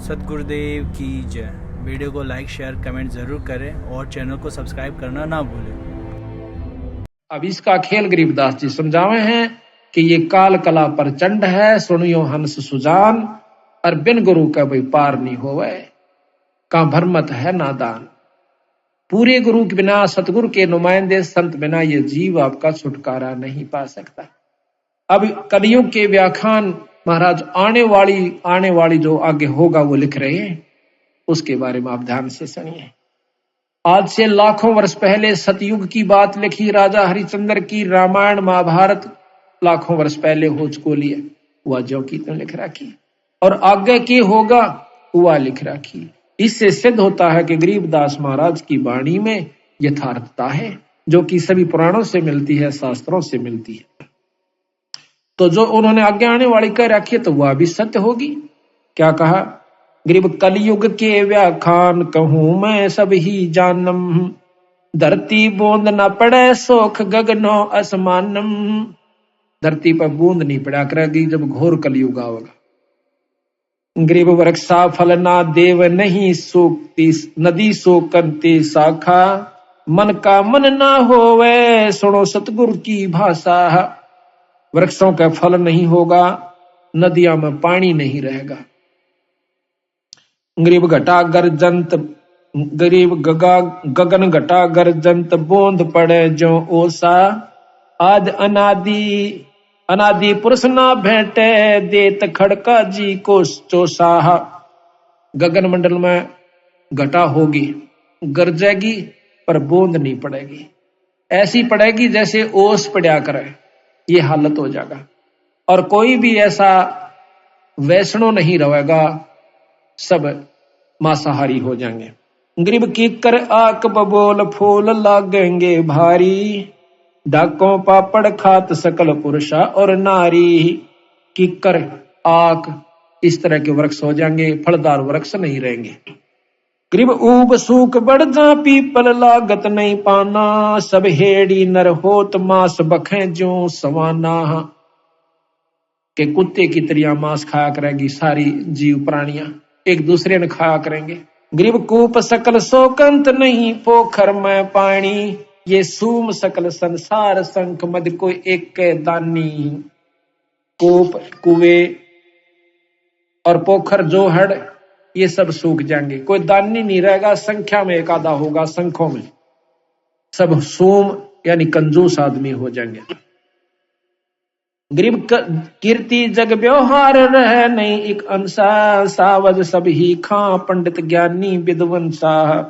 सतगुरुदेव की जय। वीडियो को लाइक शेयर कमेंट ज़रूर करें और चैनल को सब्सक्राइब करना ना भूलें। अब इसका खेल गरीबदास जी समझावे हैं कि ये काल कला प्रचंड है, सुनियो हंस सुजान, और बिन गुरु का भाई पार नहीं होवे, का भरमत है नादान। पूरे गुरु के बिना, सतगुरु के नुमाइंदे संत बिना ये जीव आपका छुटकारा नहीं पा सकता। अब कलियुग के व्याख्यान महाराज आने वाली जो आगे होगा वो लिख रहे हैं, उसके बारे में आप ध्यान से सुनिए। आज से लाखों वर्ष पहले सतयुग की बात लिखी राजा हरिश्चंद्र की। रामायण महाभारत लाखों वर्ष पहले हो चुकी है, वह जो की तो लिख रखी, और आगे की होगा वह लिख रखी। इससे सिद्ध होता है कि गरीबदास महाराज की वाणी में यथार्थता है, जो कि सभी पुराणों से मिलती है, शास्त्रों से मिलती है। तो जो उन्होंने आगे आने वाली कह रखी है तो वह भी सत्य होगी। क्या कहा? गरीब कलयुग के व्याख्यान कहूं मैं सब ही जानम, धरती बूंद न पड़े सोख गगनो असमानम। धरती पर बूंद नहीं पड़ा करेगी जब घोर कलयुग आवेगा। गरीब वृक्षा फल ना देव नहीं सोकती नदी सोकती शाखा, मन का मन ना होवे सुनो सतगुरु की भाषा। वृक्षों का फल नहीं होगा, नदियों में पानी नहीं रहेगा। गरीब घटा गर्जंत, गरीब गगन घटा गर्जंत, बूंद पड़े जो ओसा। आज अनादि पुरुष ना भेंटे, देत खड़का जी को चोसाह। गगन मंडल में घटा होगी, गरजेगी, पर बूंद नहीं पड़ेगी। ऐसी पड़ेगी जैसे ओस पड़ा करे, ये हालत हो जाएगा। और कोई भी ऐसा वैष्णो नहीं रहेगा, सब मांसाहारी हो जाएंगे। गरीब कीकर आक बबोल फूल लागेंगे भारी, डाकों पापड़ खात सकल पुरुषा और नारी। कीकर आक इस तरह के वृक्ष हो जाएंगे, फलदार वृक्ष नहीं रहेंगे। गरीब ऊब सूख बढ़ जा पीपल लागत नहीं पाना, सब हेड़ी नर होत मांस बखें जो सवाना। के कुत्ते की तरह मांस खाया करेगी सारी जीव प्राणियां, एक दूसरे ने खाया करेंगे। गरीब कूप सकल शोकंत नहीं पोखर में पानी, ये सूम सकल संसार संख मद को एक दानी। कूप कुएं और पोखर जो हड़ ये सब सूख जाएंगे, कोई दानी नहीं रहेगा। संख्या में एक आधा होगा, संखों में सब सूम यानी कंजूस आदमी हो जाएंगे। गरीब कीर्ति जग व्यवहार रहे नहीं एक अंसा, सावज सब ही खां पंडित ज्ञानी विद्वंसा।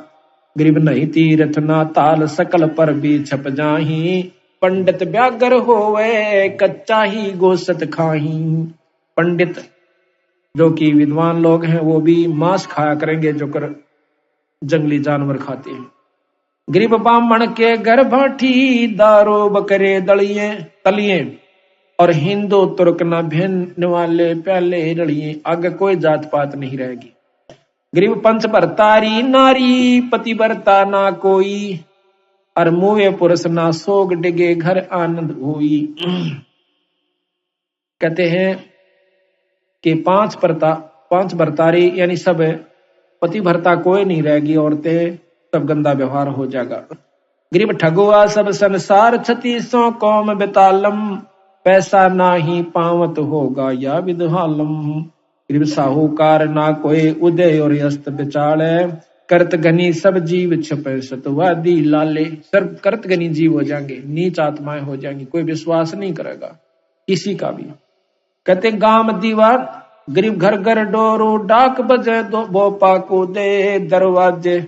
गरीब नहीं तीर्थ ना ताल सकल पर भी छप जाही, पंडित व्यागर होवे कच्चा ही गोसत खाही। पंडित जो कि विद्वान लोग हैं वो भी मांस खाया करेंगे, जो कर जंगली जानवर खाते हैं। गरीब ब्राह्मण के घर भाठी, दारो बकरे तलिए, और हिंदू तुर्क न भिन्न वाले प्याले रड़िए। आगे कोई जात पात नहीं रहेगी। गरीब पंच भरतारी नारी, पति भरता ना कोई, और मुवे पुरुष ना सोग डिगे घर आनंद हुई। कहते हैं कि पांच भरतारी यानी सब पति भरता कोई नहीं रहेगी, औरतें सब गंदा व्यवहार हो जाएगा। गरीब ठगुआ सब संसार छती सो कौम बेतालम, पैसा ना ही पावत होगा या विदहालम। गरीब साहूकार ना कोई उदय और अस्त बिचाले, करत घनी सब जीव छपे सतवादी लाले। सब करत घनी जीव हो जाएंगे, नीच आत्माएं हो जाएंगी, कोई विश्वास नहीं करेगा किसी का भी। कहते गांव दीवार गरीब घर घर डोरू, डाक बजे दो बोपा को दे, दरवाजे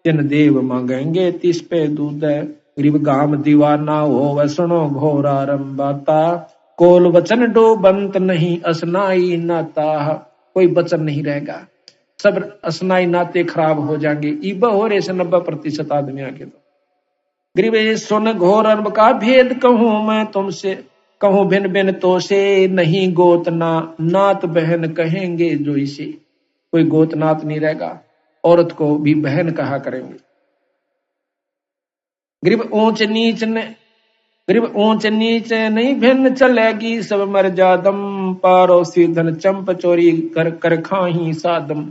जिन देव मांगेंगे तिस पे दूध। गरीब गाम दीवाना हो सुनो घोर आरंबाता, कोल वचन डो बंत नहीं असनाई नाता। कोई वचन नहीं रहेगा, सब असनाई नाते खराब हो जाएंगे। इब हो रहे से 90% आदमी आगे। तो गरीब सुन घोर अरब का भेद कहूं मैं तुमसे, कहूं भिन भिन तो से नहीं गोत ना नात बहन कहेंगे जो इसे। कोई गोत नात नहीं रहेगा, औरत को भी बहन कहा करेंगे। गरीब ऊंच नीच नहीं भिन्न चलेगी सब मर्यादम, पड़ोसी धन चंप चोरी कर कर खाही सादम।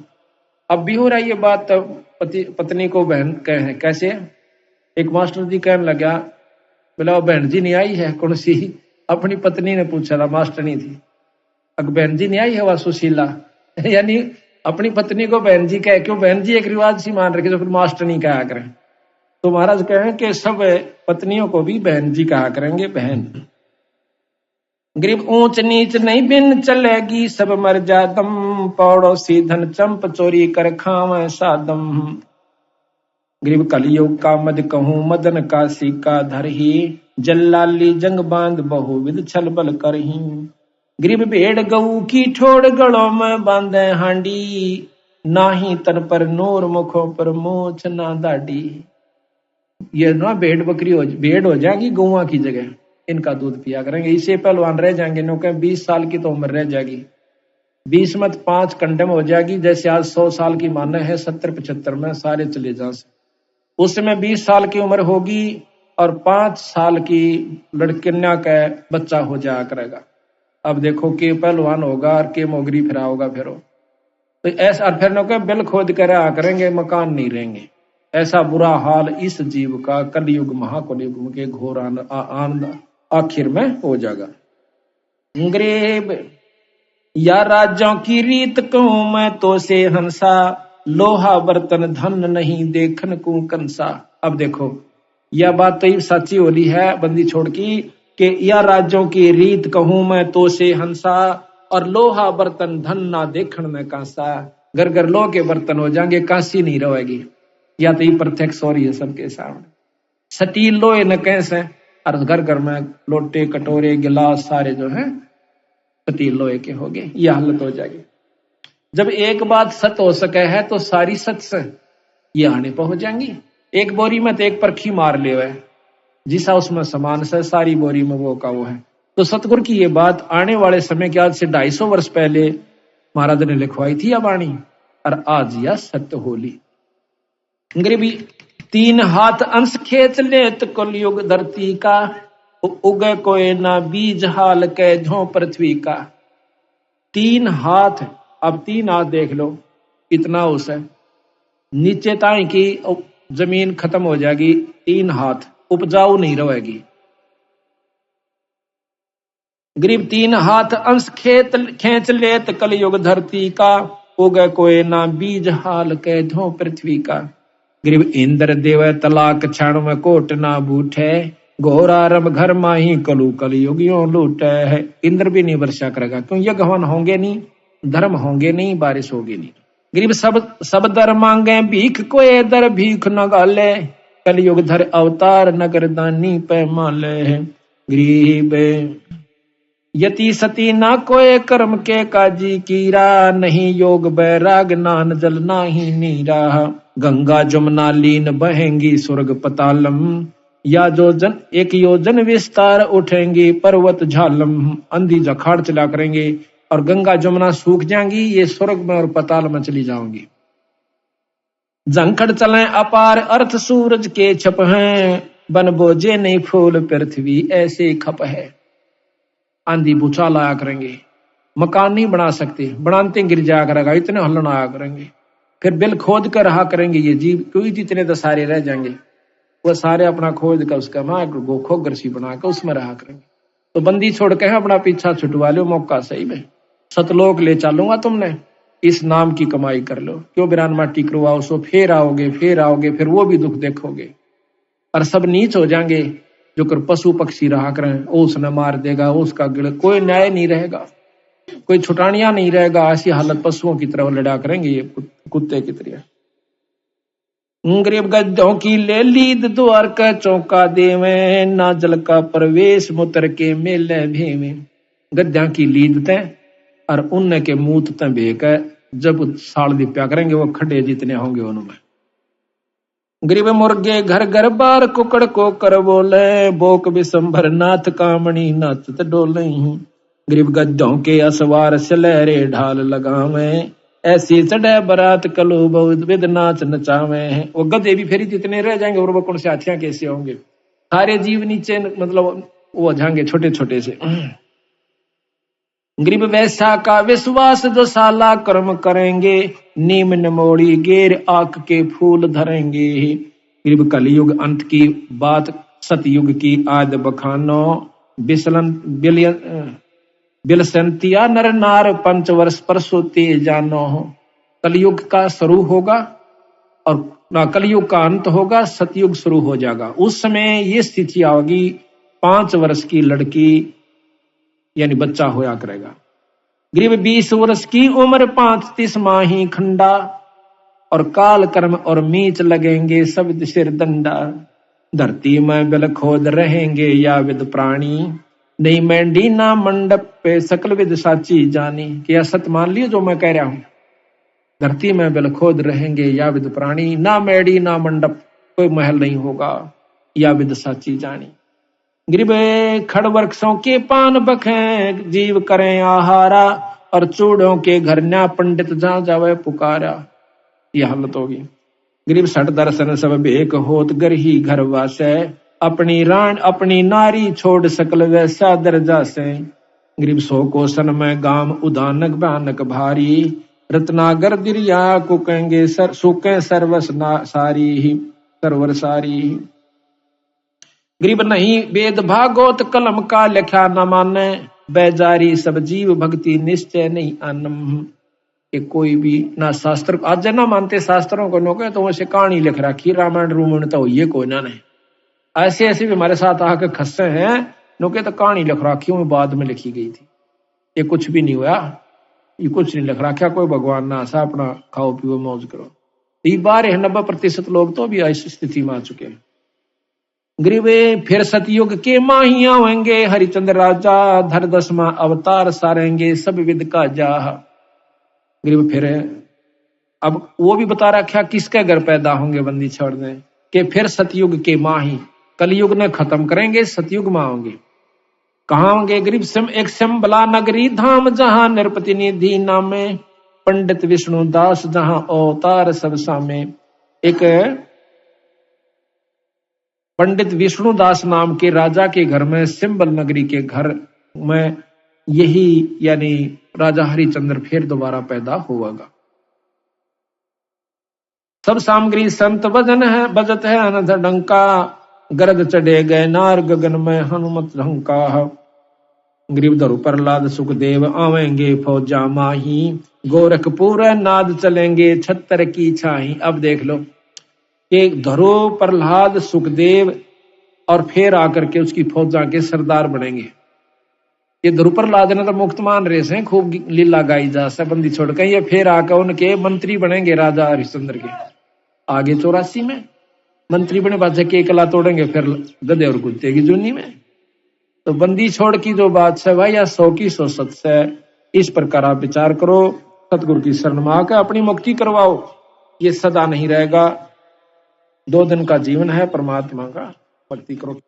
अब भी हो रहा है ये बात, पति पत्नी को बहन कहे कैसे। एक मास्टर जी कहने लगा, बोला बहन जी नहीं आई है कौन सी, अपनी पत्नी ने पूछा था, मास्टर नहीं थी। अगर बहन जी नहीं आई है वह सुशीला यानी अपनी पत्नी को बहन जी कहे, क्यों बहन जी एक रिवाज सी मान रखे, तो फिर मास्टर नहीं कहा करें। तो महाराज कहें कि सब पत्नियों को भी बहन जी कहा करेंगे, बहन। गरीब ऊंच नीच नहीं बिन चलेगी, सब मर जादम, पड़ोसी धन चंप चोरी कर खावे सादम। गरीब कलयुग का मद कहूं मदन का सिक्का धरही, जल्लाली जंग बांध बहुविध छल बल करही। गरीब भेड़ गऊ की ठोड़ गलों में बांधे हांडी, नाही तन पर नूर मुखों पर मूछ ना दाढ़ी। ये ना भेड़ बकरी भेड़ हो जाएगी गौवा की जगह, इनका दूध पिया करेंगे। इसे पहलवान रह जाएंगे, नो के 20 साल की तो उम्र रह जाएगी, 20 मत 5 कंडम हो जाएगी। जैसे आज 100 साल की माने है, 70-75 में सारे चले जा। उस समय 20 साल की उम्र होगी और 5 साल की लड़किन्या का बच्चा हो जाया करेगा। अब देखो के पहलवान होगा और के मोगरी फिरा होगा फिर तो ऐसा। और फिर नो के बिल खोद कर आ करेंगे, मकान नहीं रहेंगे। ऐसा बुरा हाल इस जीव का कलयुग महाकलयुग के घोर आनंद आखिर में हो जाएगा। गरीब या राजों की रीत कहूं मैं तो से हंसा, लोहा बर्तन धन नहीं देखन को कंसा। अब देखो यह बात तो सच्ची होली है बंदी छोड़ की, कि या राज्यों की रीत कहूं मैं तो से हंसा, और लोहा बर्तन धन ना देखन में कांसा। घर घर लोह के बर्तन हो जाएंगे, कांसी नहीं रहेगी। या तो ये प्रत्यक्ष हो रही है सबके सामने। स्टील लोहे न कैसे, और घर घर में लोटे कटोरे गिलास सारे जो है स्टील लोहे के हो गए। यह हालत हो जाएगी। जब एक बात सत्य हो सके है तो सारी सत्य से ये आने पर हो जाएंगी। एक बोरी में तो एक परखी मार ले है, जिसा उसमें समान से सारी बोरी में वो का वो है। तो सतगुरु की ये बात आने वाले समय के आज से 250 वर्ष पहले महाराज ने लिखवाई थी यह वाणी, और आज यह सत्य होली। गरीबी 3 हाथ अंश खेच लेत कलयुग धरती का, उगे कोई ना बीज हाल के झों पृथ्वी का। 3 हाथ, अब 3 हाथ देख लो इतना उसे नीचे ताई की जमीन खत्म हो जाएगी। 3 हाथ उपजाऊ नहीं रहेगी। गरीब 3 हाथ अंश खेच लेत कलयुग धरती का, उगे कोई ना बीज हाल के धो पृथ्वी का। गरीब इंद्र देव तलाक क्षण में कोट ना बूठे, घोर आरंभ घर माही कलु कलयुगियों लूटे है। इंद्र भी नहीं वर्षा करेगा, क्यों यज्ञ हवन होंगे नहीं, धर्म होंगे नहीं, बारिश होगी नहीं। गरीब सब दर मांगे भीख, कोई दर भीख न गाले, कलयुग धर अवतार नगर दानी पैमाले है। गरीब यति सती ना कोई कर्म के काजी कीरा, नहीं योग बैराग नान जल नाही नीरा। गंगा जमुना लीन बहेंगी स्वर्ग पतालम, या जोजन 1 योजन विस्तार उठेंगी पर्वत झालम। अंधी जखाड़ चला करेंगे और गंगा जमुना सूख जाएंगी, ये स्वर्ग में और पताल में चली जाओगी। झंखड़ चलें अपार अर्थ सूरज के छप हैं, बन बोझे नहीं फूल पृथ्वी ऐसे खप है। आंधी भूचाल आया करेंगे, मकान नहीं बना सकते, बनाते गिर जाया करेगा, इतने हलन आया करेंगे। फिर बिल खोद कर रहा करेंगे ये जीव, कोई जितने तो सारे रह जाएंगे, वो सारे अपना खोद कर उसका माँ गोखो गरसी बना कर उसमें रहा करेंगे। तो बंदी छोड़ के अपना पीछा छुटवा लो, मौका सही में सतलोक ले चलूंगा तुमने, इस नाम की कमाई कर लो। क्यों बिरान माटी करवाओ, सो फिर आओगे फिर वो भी दुख देखोगे। और सब नीच हो जाएंगे, जो कर पशु पक्षी रहा करें, वो उसने मार देगा, उसका गिड़, कोई न्याय नहीं रहेगा, कोई छुटानिया नहीं रहेगा। ऐसी हालत पशुओं की तरह लड़ा करेंगे ये कुत्ते की तरह। गरीब गद्दों की ले लीद द्वार का चौका देवे, ना जल का प्रवेश मुतर के मेले भेवे। गद्दा की लीद ते और उनने के मूत ते भेक जब साल दिप्या करेंगे, वो खड्डे जितने होंगे उनमें। गरीब मुर्गे घर घर बार कुकड़ को कर बोले, बोक विशंभर नाथ कामणी नाचत डोले। गरीब गद्दों के असवार सलहरे ढाल लगावे, ऐसी चढ़े बरात कलो बहुत विद नाच नचावे। वो गधे भी फिर जितने रह जाएंगे, और वो कौन से हाथियां कैसे होंगे, सारे जीव नीचे मतलब वो जाएंगे छोटे छोटे से। गरीब वैसा का विश्वास जो साला कर्म करेंगे, नीम निमोड़ी गेर आक के फूल धरेंगे। गरीब कलयुग अंत की बात सतयुग की आद बखानो, बिलसंतिया नर नार पंचवर्ष पर सोते जानो। कलयुग का शुरू होगा और ना कलयुग का अंत होगा, सतयुग शुरू हो जाएगा। उस समय ये स्थिति आओगी, 5 वर्ष की लड़की यानी बच्चा होया करेगा। गरीब 20 वर्ष की उम्र 35 माही खंडा, और काल कर्म और मीच लगेंगे सब सिर दंडा। धरती में बिल खोद रहेंगे या विद प्राणी, नहीं मेंढी ना मंडप पे सकल विद साची जानी। क्या सत मान लियो जो मैं कह रहा हूं? धरती में बिल खोद रहेंगे या विद प्राणी, ना मेढ़ी ना मंडप, कोई महल नहीं होगा, या विद साची जानी। गरीब खड़ वृक्षों के पान बखें, जीव करें आहारा, और चूड़ों के घर न्या पंडित जहां जावे पुकारा। यह हालत होगी। गरीब सठ दर्शन सब भेक होत, घर ही घर वासे, अपनी रान अपनी नारी छोड़ सकल वैसा दर्जा से। गरीब 100 कोसन में गाम उदानक भयानक भारी, रत्नागर दिरिया को कहेंगे सुके सर्वस सारी ही सरवर सारी। गरीब नहीं वेद भागवत कलम का लिखा न माने, बेजारी सब जीव भक्ति निश्चय नहीं आनम। कि कोई भी ना शास्त्र आज ना मानते शास्त्रों को नो, तो वैसे कहानी लिख रखी रामायण रूमायण तो ये कोई ना नहीं। ऐसे ऐसे भी हमारे साथ आके खस्से हैं नोके, तो कहानी लिख रखी हूं बाद में लिखी गई थी, ये कुछ भी नहीं हुआ, ये कुछ नहीं लिख रखा, कोई भगवान ना आशा, अपना खाओ पियो मौज करो। 90% लोग तो भी ऐसी स्थिति में आ चुके हैं। गरीबे फिर सतयुग के माहिया होंगे, हरिचंद्र राजा धर 10वां अवतार सारेंगे सब विद का जाह। गरीब फिर अब वो भी बता रखा किसके घर पैदा होंगे बंदी छोड़ दें, कि फिर सतयुग के माही, कलयुग ने खत्म करेंगे, सतयुग में आओगे। कहाँ होंगे? गरीब एक शंबला नगरी धाम, जहां नृपति निधि नामे, पंडित विष्णु दास जहां अवतार सब सामे। एक पंडित विष्णु दास नाम के राजा के घर में, सिंबल नगरी के घर में, यही यानी राजा हरिचंद्र फिर दोबारा पैदा होगा। सब सामग्री संत भजन है, बजत है अनथ डंका, गरद चढ़े गए नार गगन में हनुमत ढंका। गरीब धरु प्रहलाद सुखदेव आवेंगे फौजा माही, गोरखपुर नाद चलेंगे छत्तर की छाही। अब देख लो कि धरु प्रहलाद सुखदेव और फिर आकर के उसकी फौजा के सरदार बनेंगे। ये ध्रुव प्रहलाद ने तो मुक्त मान रहे से खूब लीला गाई जा सबंदी छोड़ के, ये फिर आकर उनके मंत्री बनेंगे राजा हरिश्चंद्र के। आगे 84 में मंत्री बने बादशाह के कला तोड़ेंगे, फिर गधे और कुत्ते की जूनी में। तो बंदी छोड़ की जो बात है भाई, या 100 की 100 सच है। इस प्रकार आप विचार करो, सतगुरु की शरण में आकर अपनी मुक्ति करवाओ, ये सदा नहीं रहेगा। 2 दिन का जीवन है, परमात्मा का भक्ति करो।